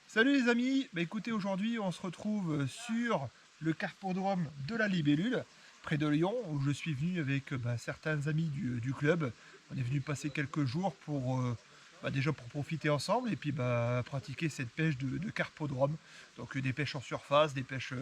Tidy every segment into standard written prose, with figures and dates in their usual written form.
Salut les amis, écoutez, aujourd'hui on se retrouve sur le carpodrome de la Libellule, près de Lyon, où je suis venu avec certains amis du club. On est venu passer quelques jours pour déjà pour profiter ensemble et puis pratiquer cette pêche de carpodrome. Donc des pêches en surface, des pêches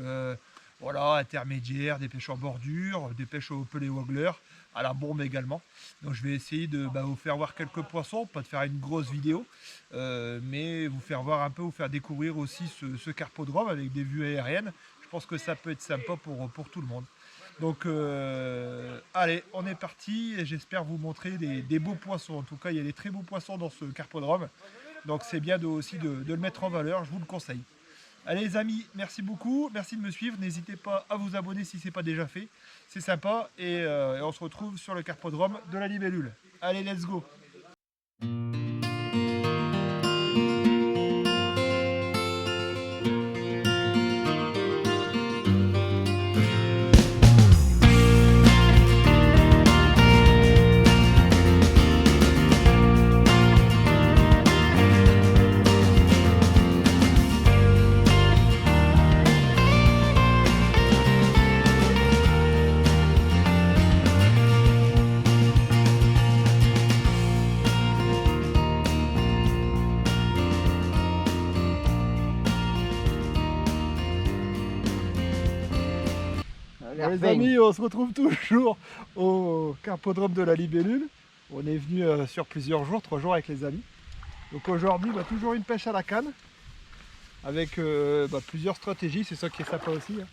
voilà, intermédiaires, des pêches en bordure, des pêches au pelé waggler, à la bombe également. Donc je vais essayer de vous faire voir quelques poissons, pas de faire une grosse vidéo, mais vous faire voir un peu, vous faire découvrir aussi ce carpodrome avec des vues aériennes. Je pense que ça peut être sympa pour tout le monde. Donc allez, on est parti et j'espère vous montrer des beaux poissons. En tout cas, il y a des très beaux poissons dans ce carpodrome. Donc c'est bien aussi de le mettre en valeur, je vous le conseille. Allez les amis, merci beaucoup, merci de me suivre. N'hésitez pas à vous abonner si ce n'est pas déjà fait. C'est sympa et on se retrouve sur le carpodrome de la Libellule. Allez, let's go. Bon, les amis, on se retrouve toujours au carpodrome de la Libellule. On est venu sur plusieurs jours, 3 jours avec les amis. Donc aujourd'hui, toujours une pêche à la canne avec plusieurs stratégies, c'est ça qui est sympa aussi, hein.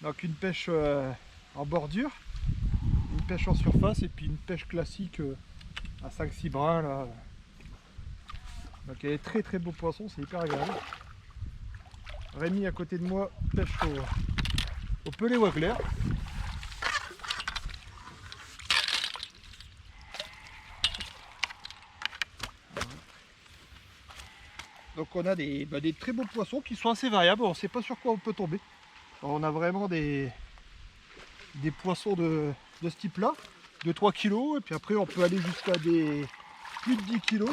Donc une pêche en bordure, une pêche en surface et puis une pêche classique à 5-6 brins là. Donc il y a des très beaux poissons, c'est hyper agréable. Rémi à côté de moi pêche au pelé waggler. Donc on a des très beaux poissons qui sont assez variables, on ne sait pas sur quoi on peut tomber. Alors, on a vraiment des poissons de ce type là, de 3 kg, et puis après on peut aller jusqu'à des plus de 10 kg.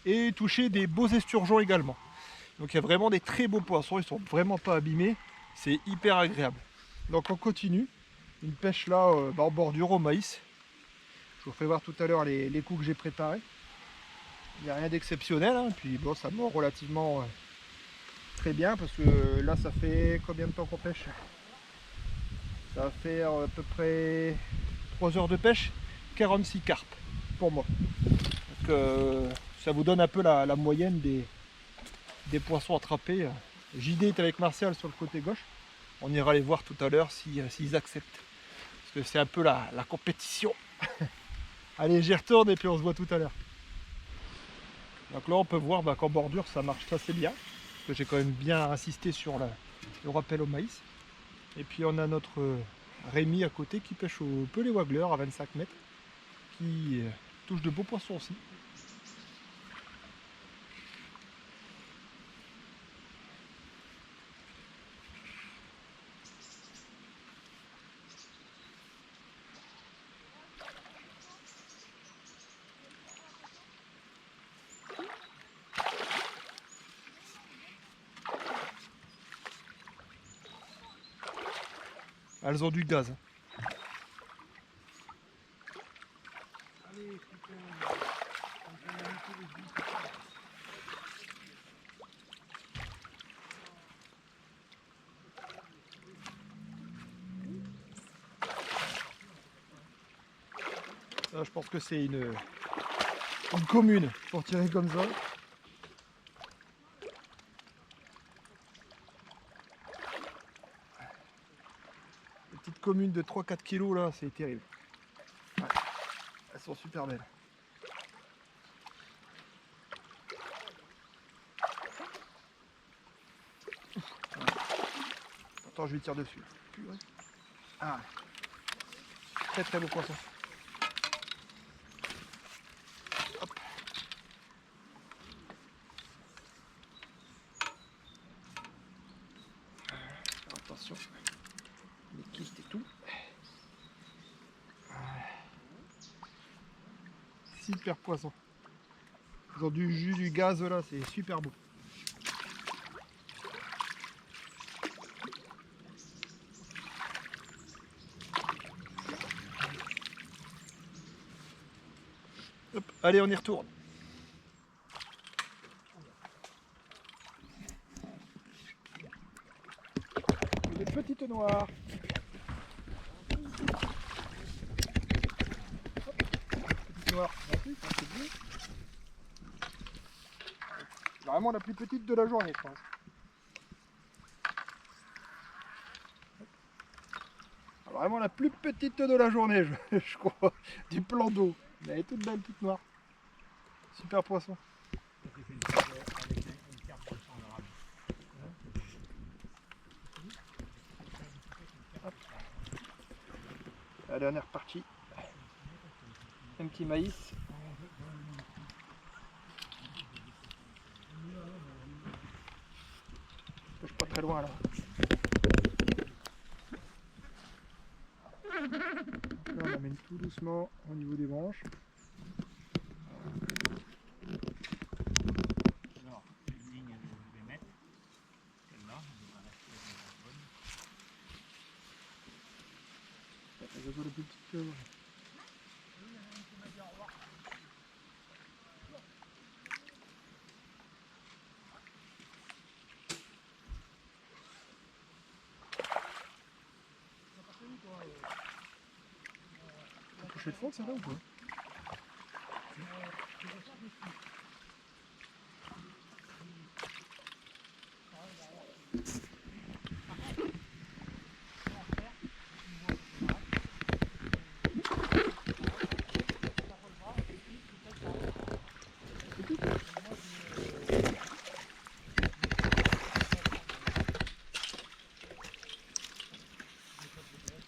Et toucher des beaux esturgeons également. Donc il y a vraiment des très beaux poissons, ils sont vraiment pas abîmés, c'est hyper agréable. Donc on continue, une pêche là en bordure au maïs. Je vous ferai voir tout à l'heure les coups que j'ai préparés. Il n'y a rien d'exceptionnel, hein. Puis bon, ça mord relativement très bien parce que là ça fait combien de temps qu'on pêche? Ça va faire à peu près 3 heures de pêche, 46 carpes pour moi. Donc ça vous donne un peu la moyenne des poissons attrapés. JD est avec Martial sur le côté gauche. On ira les voir tout à l'heure s'ils acceptent. Parce que c'est un peu la compétition. Allez, j'y retourne et puis on se voit tout à l'heure. Donc là on peut voir qu'en bordure ça marche assez bien. Parce que j'ai quand même bien insisté sur le rappel au maïs. Et puis on a notre Rémi à côté qui pêche au pelé waggler à 25 mètres. Qui touche de beaux poissons aussi. Elles ont du gaz. Ça, je pense que c'est une commune pour tirer comme ça. Les petites communes de 3-4 kg là, c'est terrible. Ouais, elles sont super belles. Ouais. Attends, je lui tire dessus. Ah, très beau poisson. Hop. Attention, les quilles et tout. Super poisson. Ils ont du jus, du gaz là, c'est super beau. Hop, allez, on y retourne. Des petites noires. Petite noire. C'est bien. Vraiment la plus petite de la journée, je pense. Vraiment la plus petite de la journée, je crois, du plan d'eau. Mais elle est toute belle, toute noire. Super poisson. Allez, on est reparti. Un petit maïs. Je suis pas très loin là. Là, on amène tout doucement au niveau des branches. Alors, une ligne, je vais mettre celle-là, elle va rester Je vois le plus petit. T'as touché le fond, ça là ou pas?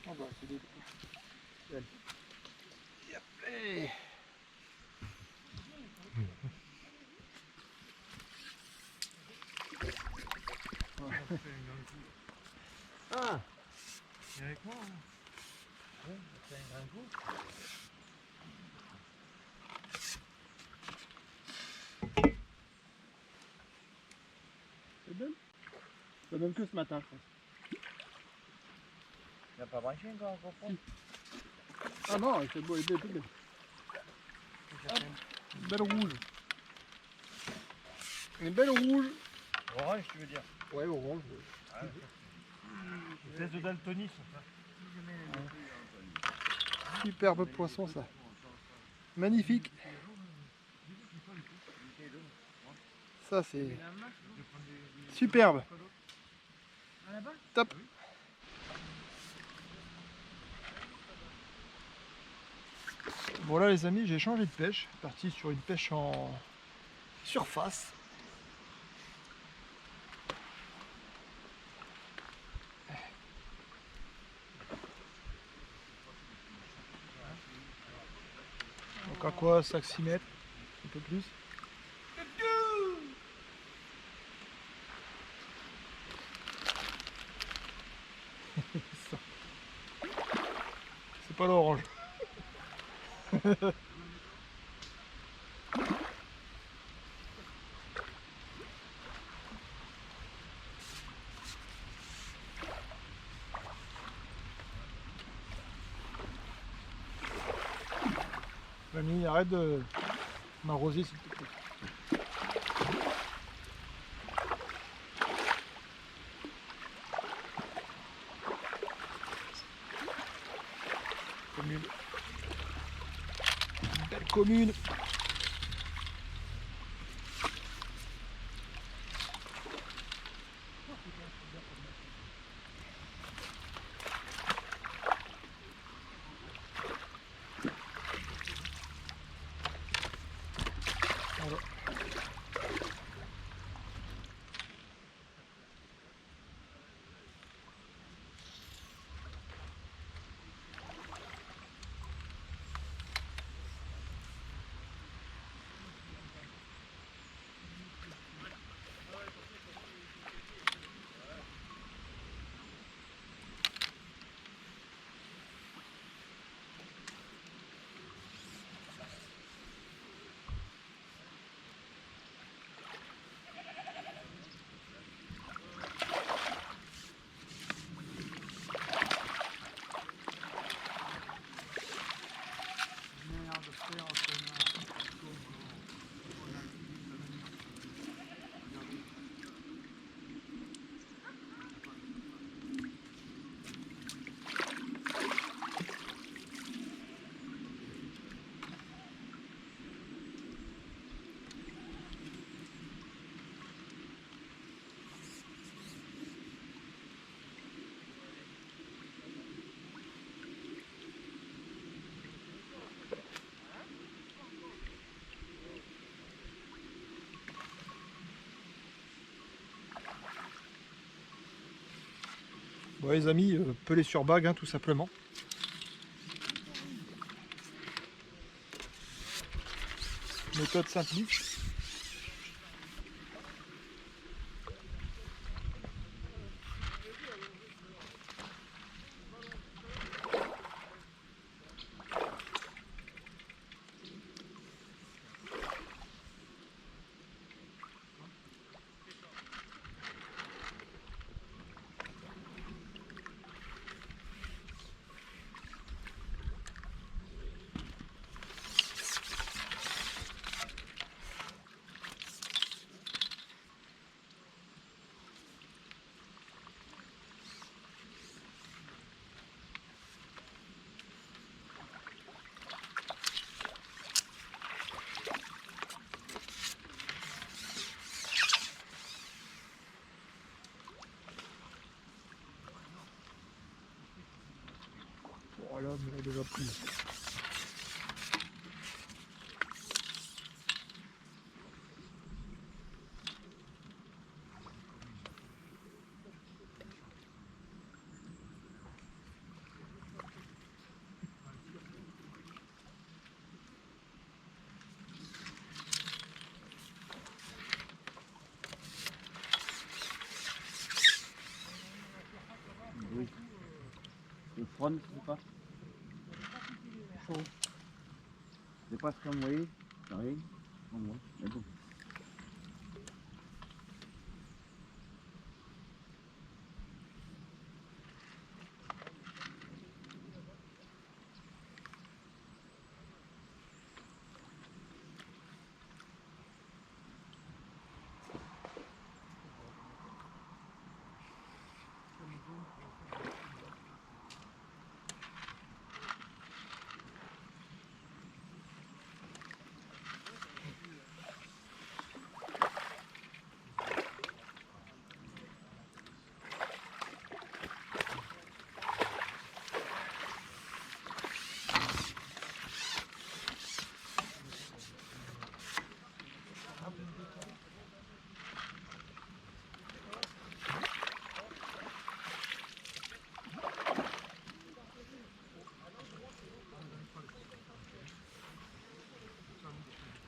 Ah bah, c'est des... Allez. Yep, allez. Ah, c'est avec moi. Oui, c'est un grand coup. C'est belle. C'est même que ce matin, je pense. Il n'a pas branché encore au fond. Ah non, c'est beau, elle est belle. Une belle rouge. Une belle rouge. Orange, tu veux dire? Ouais, orange. C'est de daltonisme, ça. Superbe poisson, ça. Magnifique. Ça, c'est superbe. Top. Bon là les amis, j'ai changé de pêche, parti sur une pêche en surface. Donc à quoi 5-6 mètres, un peu plus. C'est pas l'orange. Mamie, arrête de m'arroser s'il te plaît. Commune. Une belle commune. Voilà. Ouais, les amis, pelé sur bague, hein, tout simplement. Méthode simpliste. Voilà, mais elle a déjà pris. Oui. Le front, c'est pas chaud. C'est pas ce qu'on voyait. Rien. On voit. Mais bon.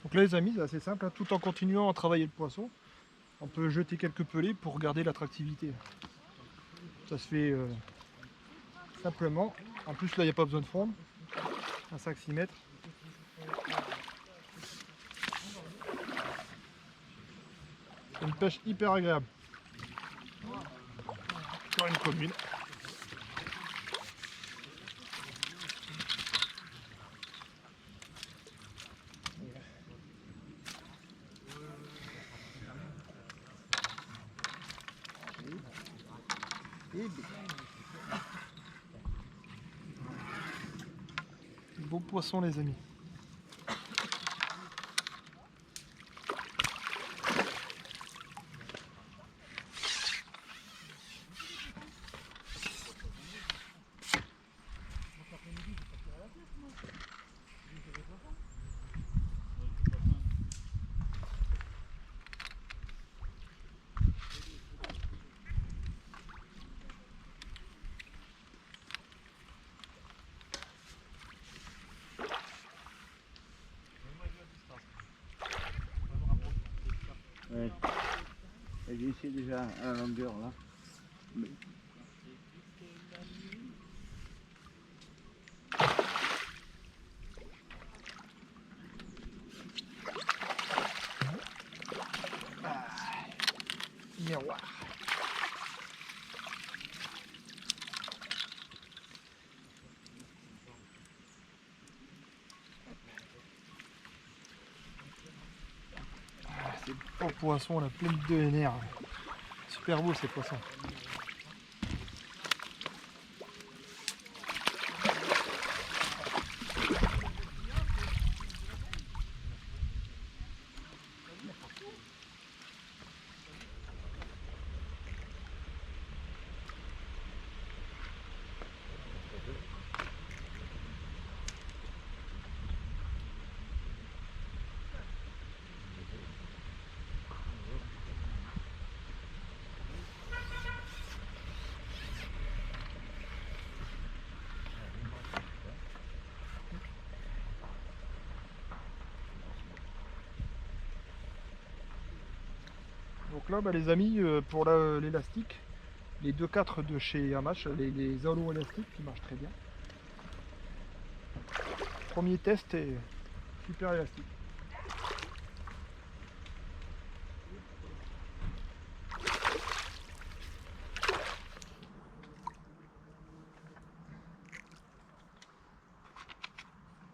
Donc là les amis, c'est assez simple, hein. Tout en continuant à travailler le poisson, on peut jeter quelques pelés pour garder l'attractivité. Ça se fait simplement. En plus là il n'y a pas besoin de fondre. Un 5-6 mètres. C'est une pêche hyper agréable. Sur une commune. Beau poisson les amis. Ouais. J'ai essayé déjà à la longueur là. Mais... Miroir. C'est beau poisson, la pleine de nerfs. Super beau ces poissons. Donc là, les amis, pour l'élastique, les 2.4 de chez Hamash, les halo élastiques qui marchent très bien. Premier test est super élastique.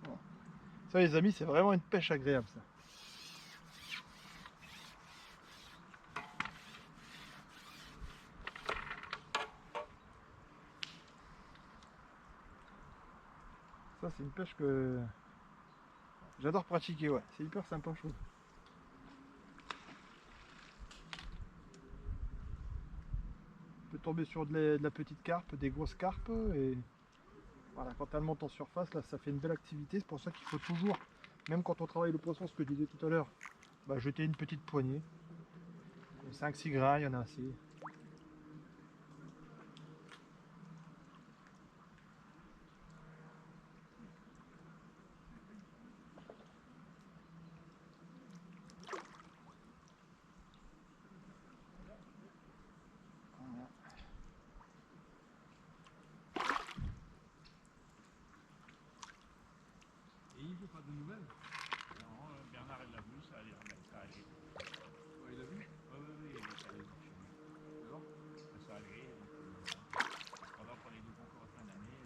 Voilà. Ça les amis, c'est vraiment une pêche agréable ça. Ça c'est une pêche que j'adore pratiquer, ouais. C'est hyper sympa je trouve. On peut tomber sur de la petite carpe, des grosses carpes et voilà, quand elle monte en surface, là ça fait une belle activité. C'est pour ça qu'il faut toujours, même quand on travaille le poisson, ce que je disais tout à l'heure, jeter une petite poignée. 5-6 grains, il y en a assez. Et il veut pas de nouvelles? Non, Bernard il l'a vu, ça allait remettre, ça allait. Ouais, il l'a vu? Oui, oui, oui, il est allé voir chez lui. D'accord. Ça allait, pendant qu'on est donc encore en fin d'année,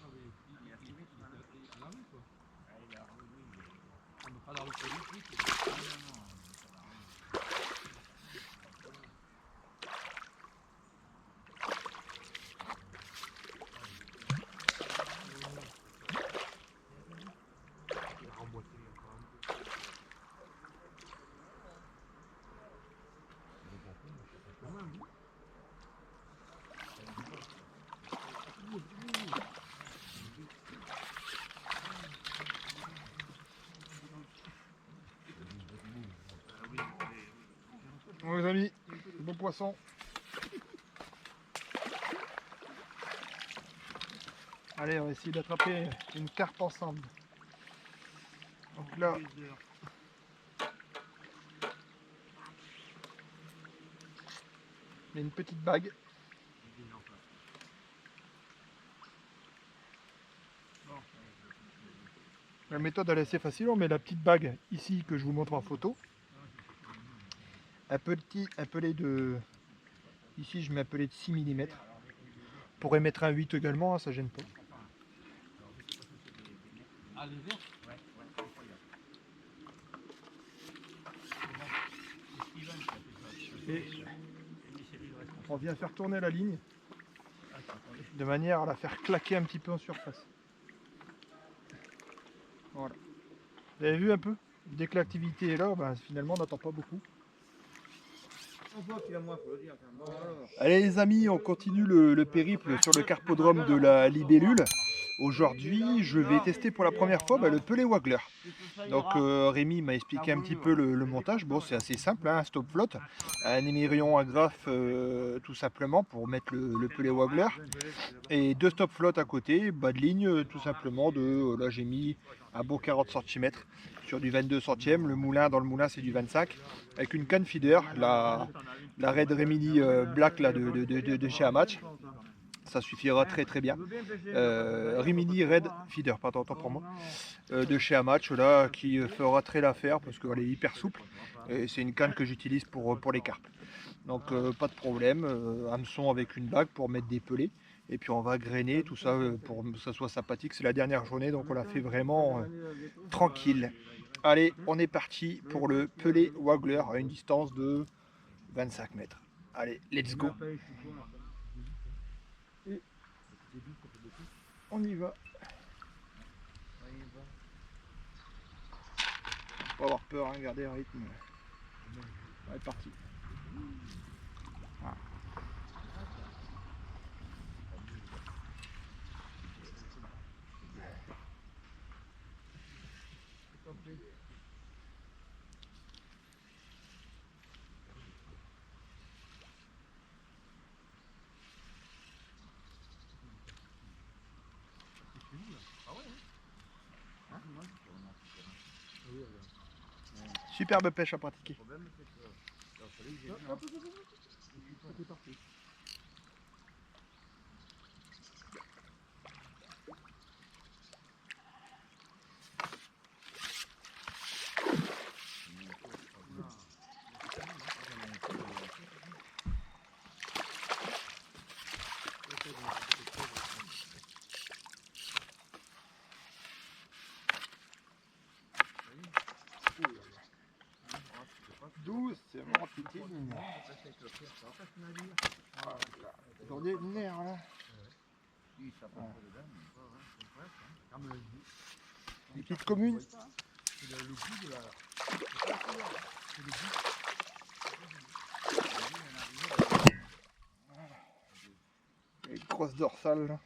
ah oui, il a filmé, il a la rue quoi. Ah, il a la rue, oui, il est... Ah, mais pas la rue politique. Non, non, non, pas la rue. Il a remboîté encore un peu. Quand même, oui. Bon les amis, bon poisson. Allez, on va essayer d'attraper une carpe ensemble. Donc là, il y a une petite bague. La méthode elle est assez facile, on met la petite bague ici que je vous montre en photo. Un pellet de... Ici je mets un pellet de 6 mm. On pourrait mettre un 8 également, hein, ça gêne pas. Ah, les verts? Ouais, ouais, incroyable. Et on vient faire tourner la ligne de manière à la faire claquer un petit peu en surface. Voilà. Vous avez vu un peu? Dès que l'activité est là, finalement on n'attend pas beaucoup. Allez les amis, on continue le périple sur le carpodrome de la Libellule. Aujourd'hui, je vais tester pour la première fois le pellet waggler. Donc Rémi m'a expliqué un petit peu le montage. Bon, c'est assez simple, hein, un stop flotte, un émirion agrafe tout simplement pour mettre le pellet waggler. Et 2 stop flottes à côté, bas de ligne tout simplement de, là j'ai mis un beau 40 cm sur du 22 centièmes. Le moulin, dans le moulin c'est du 25 avec une canne feeder, la Red Remini Black là, de chez Hamash. Ça suffira très très bien. Rimini Red Feeder, pardon, autant pour moi, de chez Hamash là, qui fera très l'affaire parce qu'elle est hyper souple et c'est une canne que j'utilise pour les carpes. Donc pas de problème, hameçon avec une bague pour mettre des pelets et puis on va grainer tout ça pour que ça soit sympathique. C'est la dernière journée donc on l'a fait vraiment tranquille. Allez, on est parti pour le pellet waggler à une distance de 25 mètres. Allez, let's go. Et on y va. Faut pas avoir peur, hein, garder un rythme. On est parti. Voilà. Superbe pêche à pratiquer. Le problème, c'est que il fallait que j'ai vu, hein. C'est parti. Douce, c'est vraiment petite. Ils ont des nerfs là. Oui, ça passe pas dedans, mais pas, hein, c'est presque, hein. Comme le goût. Des petites communes. C'est le goût de la. C'est le goût. Les grosses dorsales là.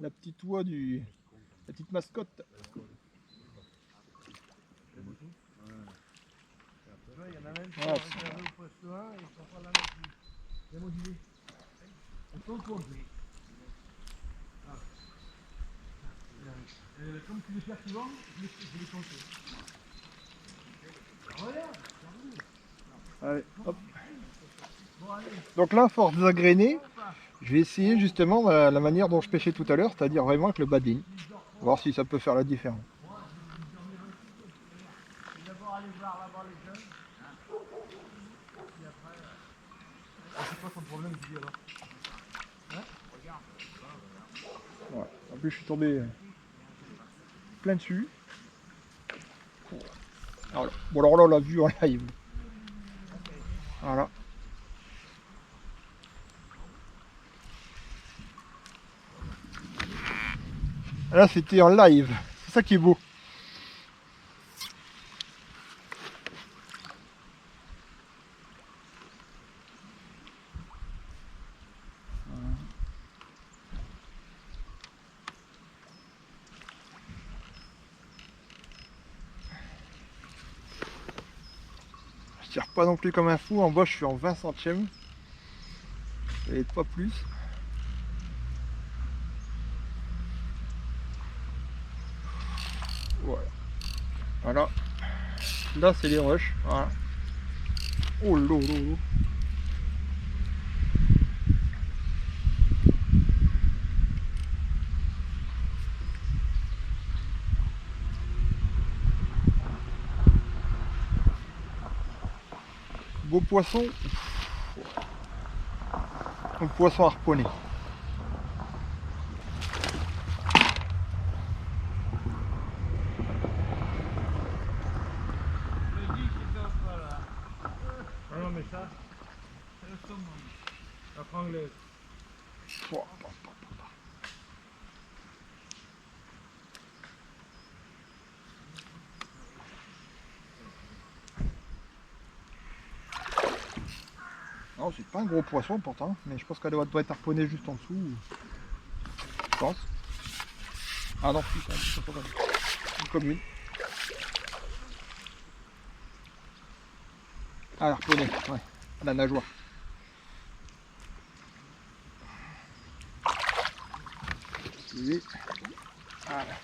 La petite oie la petite mascotte. Il y en a même qui Ah, ont réservé au poste 1 et ils sont pas là non plus. C'est motivé. On peut compter. Comme tu les perds souvent, je les compte. Regarde, Allez, hop. bon allez, Donc là, force d'agréner, je vais essayer justement la manière dont je pêchais tout à l'heure, c'est-à-dire vraiment avec le bas de ligne. Voir si ça peut faire la différence. d'abord aller voir là-bas les jeunes. C'est quoi ton problème, Guy, alors? Voilà. En plus, je suis tombé plein dessus. Voilà. Bon, alors là, on l'a vu en live. Voilà. Là, c'était en live. C'est ça qui est beau. tire pas non plus comme un fou. En bas, je suis en 20 centièmes. Et pas plus. Voilà. Voilà. Là, c'est les rushs. Voilà. Oh là là là. Beau poisson. Un poisson harponné. Ah non, mais ça, c'est le saumon. La frangleuse. Non, c'est pas un gros poisson pourtant, mais je pense qu'elle doit être harponnée juste en dessous. Je pense. Ah non, si, c'est une commune. Ah, harponnée, ouais, à la nageoire. Oui. Voilà.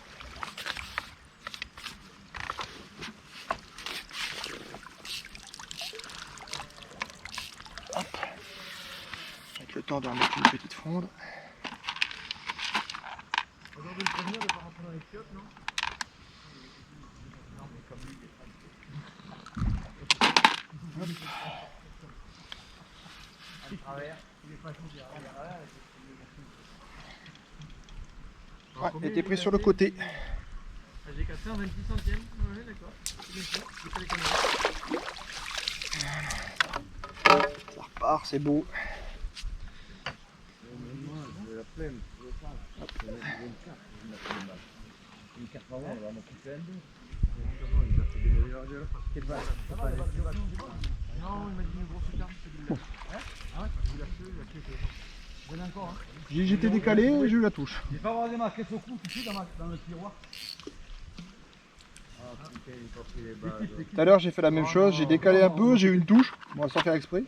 Hop. Avec le temps de remettre une petite fronde. Aujourd'hui, le premier de pas rentrer dans les chiottes, non? Non, mais comme lui, il est pas à travers, il est pas tout derrière. Ouais, il était pris sur le côté. J'ai cassé en 26 centièmes. Ouais, d'accord. C'est bien sûr. Ça repart, c'est beau. Non, il m'a dit une grosse carte. Ah ouais, il a fait encore. Hein. J'étais décalé et j'ai eu la touche. J'ai pas avoir démarqué ce coup tout de suite dans le tiroir. Ah putain, il faut qu'il est bas. Tout à l'heure j'ai fait la même chose, j'ai décalé un peu, j'ai eu une touche, bon, sans faire exprès.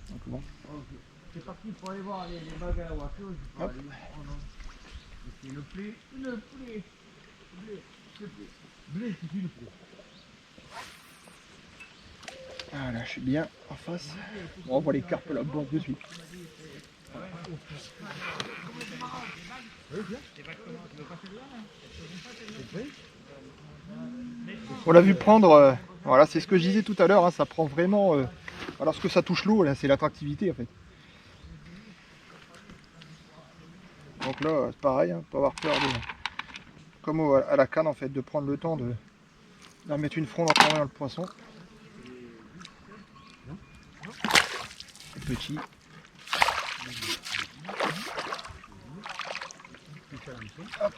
Donc, bon. C'est parti pour aller voir les bagues à la voiture. Oh non. C'est le blé. Le blé. Blé, c'est le blé. Voilà, je suis bien en face. Bon, on voit les carpes là, bon, de suite. On l'a vu prendre, voilà, c'est ce que je disais tout à l'heure, hein, ça prend vraiment, lorsque ça touche l'eau, là, c'est l'attractivité en fait. Donc là, c'est pareil, hein, pas avoir peur de, comme à la canne en fait, de prendre le temps de mettre une fronde en travaillant le poisson. Petit. Hop.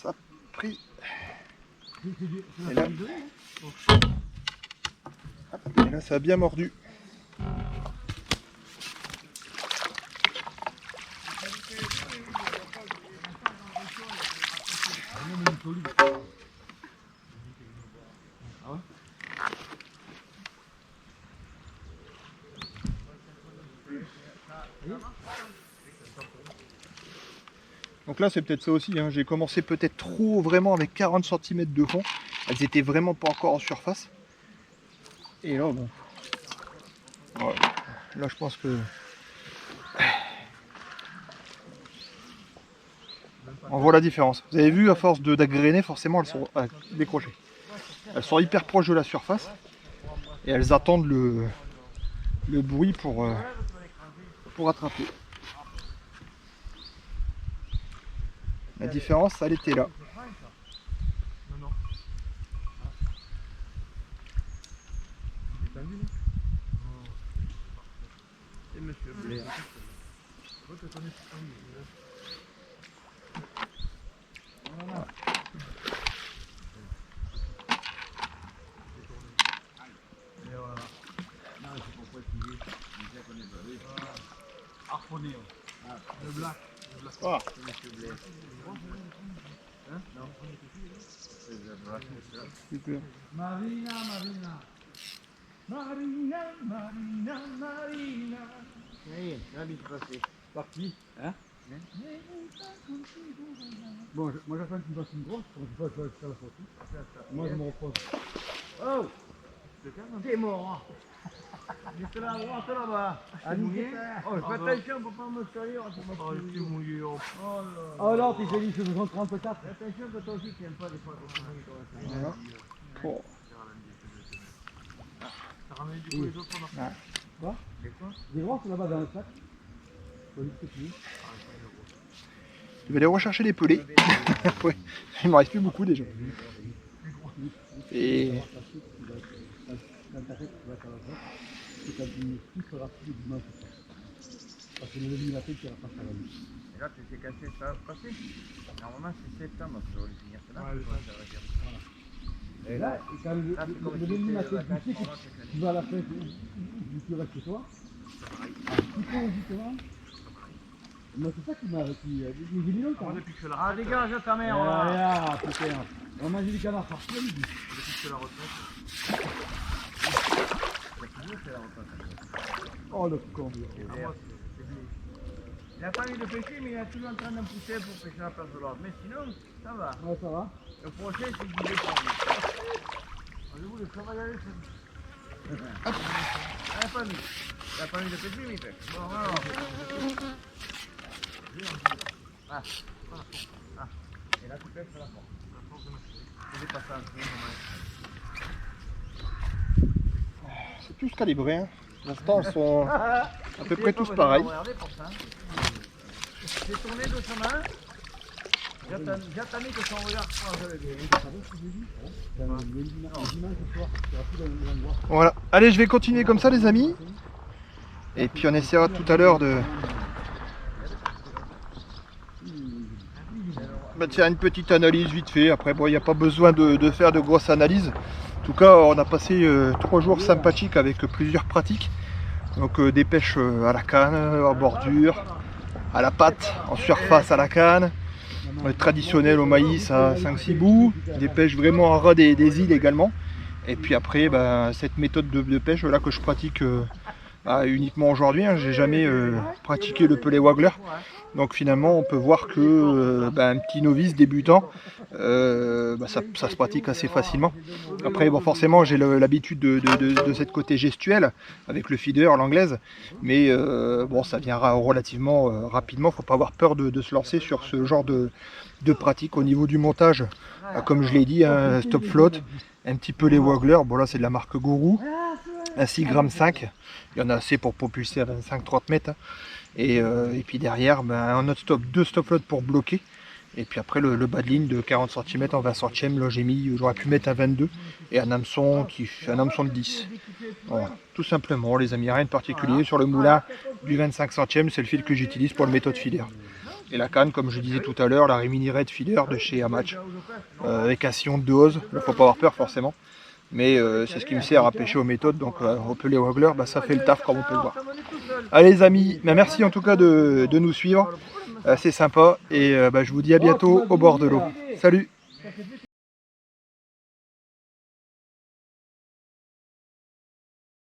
Ça a pris. Et là, hop, et là, ça a bien mordu. Donc là c'est peut-être ça aussi, hein. J'ai commencé peut-être trop vraiment avec 40 cm de fond. Elles étaient vraiment pas encore en surface. Et là bon. Ouais. Là je pense que. On voit la différence. Vous avez vu, à force d'agréner, forcément elles sont décrochées. Elles sont hyper proches de la surface. Et elles attendent le bruit pour attraper. La différence, elle était là. Non. C'est monsieur Blé. Voilà. Et voilà. Non, c'est pour préciser. Harponné. Le black. Ah, monsieur Blaise. Hein? Non. Super. Marina, Marina. Marina, Marina, Marina. Oui, la vie passée. Parti. Hein? Bon, moi j'attends qu'il me fasse une grosse, pour que je fasse la sortie. Moi je me repose. Oh! T'es mort! J'étais là, droite là-bas. Ah, nous, Oh, fais attention pour pas me salir. Oh, le petit mouillé. Oh. Oh là. oh non, t'es joli, je besoin de 34. Fais attention que toi aussi tu n'aimes pas des fois qu'on se mouille comme ça. Voilà. Oh. T'as ramené du coup les autres là. Quoi? Des quoi? Des grosses là-bas dans le sac. Faut vite que tu veux. Je vais aller rechercher les pelés. Ouais. Il m'en reste plus beaucoup déjà. Et Dans ta tête, tu vas faire la sorte. Et quand tu tout sera plus dimanche. Parce que le lundi matin, tu vas pas faire la nuit. Et là, tu t'es cassé, ça va se passer. Normalement, c'est septembre, tu dois le finir. C'est là, Ouais, ça va dire. Et là, et quand le lundi matin, tu sais que tu vas à la fête où tu restes chez toi. Psychologiquement. Moi, c'est ça qui m'a. J'ai mis longtemps. Moi, depuis que je fais la Ah, retraite, dégage ta mère, là. Ah, putain. On a mangé du canard partout à midi. depuis que je fais la retraite. Oh le con. Il n'a pas eu de pêcher, mais il est toujours en train d'en pousser pour pêcher à la place de l'autre. Mais sinon, ça va. Ouais, ça va. Le prochain, c'est qu'il est pas. Allez-vous, ça va y aller. Il n'a pas mis. Il n'a pas mis de pêcher, mais il pêche. Bon, alors. Ah. Ah. Et là, tu pêches à la force. Il est passé en dessous, c'est tous calibrés. Hein. Pour l'instant, ils sont à peu près tous pareils. Regardez pour ça. J'ai tourné doucement. J'attendais que son regard soit relevé. Le dimanche soir, tu vas plus dans le endroit. Voilà. Allez, je vais continuer comme ça, les amis. Et puis on essaiera tout à l'heure de faire une petite analyse vite fait. Après, bon, il n'y a pas besoin de faire de grosses analyses. En tout cas, on a passé 3 jours sympathiques avec plusieurs pratiques. Donc des pêches à la canne, en bordure, à la patte, en surface à la canne, traditionnelles au maïs à 5-6 bouts, des pêches vraiment à ras des îles également. Et puis après, cette méthode de pêche là que je pratique uniquement aujourd'hui, hein. J'ai jamais pratiqué le pelé waggler. Donc finalement on peut voir que un petit novice débutant, ça se pratique assez facilement. Après bon, forcément j'ai l'habitude de cette côté gestuelle avec le feeder, l'anglaise, mais bon, ça viendra relativement rapidement. Faut pas avoir peur de se lancer sur ce genre de pratique. Au niveau du montage, comme je l'ai dit, un stop float, un petit pelé waggler. Bon là c'est de la marque Gourou, un 6,5 g. Il y en a assez pour propulser à 25-30 mètres. Et puis derrière, un autre stop, 2 stop float pour bloquer. Et puis après le bas de ligne de 40 cm en 20 centièmes. Là j'aurais pu mettre un 22 et un hameçon de 10. Voilà, tout simplement les amis, rien de particulier. Sur le moulin du 25 centièmes, c'est le fil que j'utilise pour le méthode feeder. Et la canne, comme je disais tout à l'heure, la Rimini Red Feeder de chez Amatch, avec un sillon de 2 oses. Il ne faut pas avoir peur forcément. Mais c'est ce qui me sert à pêcher aux méthodes, donc au pelé waggler, ça fait le taf comme on peut le voir. Allez les amis, merci en tout cas de nous suivre, c'est sympa, et je vous dis à bientôt au bord de l'eau. Salut!